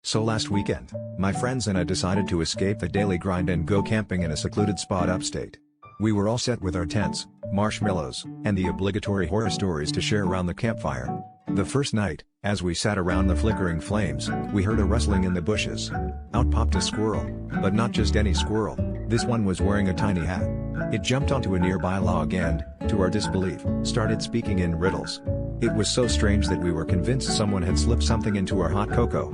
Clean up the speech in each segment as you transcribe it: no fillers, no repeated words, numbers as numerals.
So last weekend, my friends and I decided to escape the daily grind and go camping in a secluded spot upstate. We were all set with our tents, marshmallows, and the obligatory horror stories to share around the campfire. The first night, as we sat around the flickering flames, we heard a rustling in the bushes. Out popped a squirrel, but not just any squirrel. This one was wearing a tiny hat. It jumped onto a nearby log and, to our disbelief, started speaking in riddles. It was so strange that we were convinced someone had slipped something into our hot cocoa.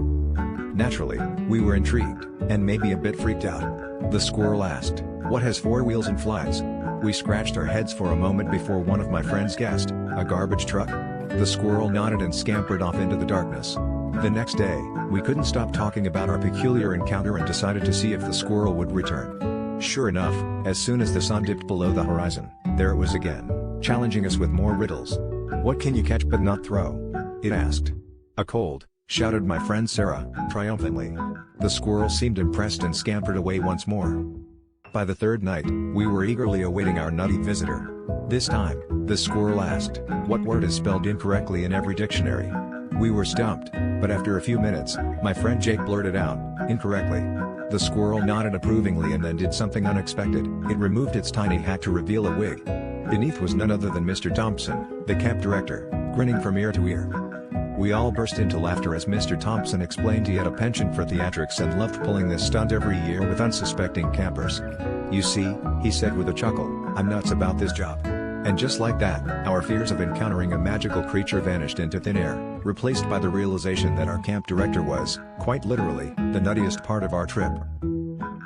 Naturally, we were intrigued, and maybe a bit freaked out. The squirrel asked, "What has four wheels and flies?" We scratched our heads for a moment before one of my friends guessed, "A garbage truck?" The squirrel nodded and scampered off into the darkness. The next day, we couldn't stop talking about our peculiar encounter and decided to see if the squirrel would return. Sure enough, as soon as the sun dipped below the horizon, there it was again, challenging us with more riddles. "What can you catch but not throw?" it asked. "A cold," shouted my friend Sarah, triumphantly. The squirrel seemed impressed and scampered away once more. By the third night, we were eagerly awaiting our nutty visitor. This time, the squirrel asked, "What word is spelled incorrectly in every dictionary?" We were stumped, but after a few minutes, my friend Jake blurted out, "Incorrectly." The squirrel nodded approvingly and then did something unexpected. It removed its tiny hat to reveal a wig. Beneath was none other than Mr. Thompson, the camp director, grinning from ear to ear. We all burst into laughter as Mr. Thompson explained he had a penchant for theatrics and loved pulling this stunt every year with unsuspecting campers. "You see," he said with a chuckle, "I'm nuts about this job." And just like that, our fears of encountering a magical creature vanished into thin air, replaced by the realization that our camp director was, quite literally, the nuttiest part of our trip.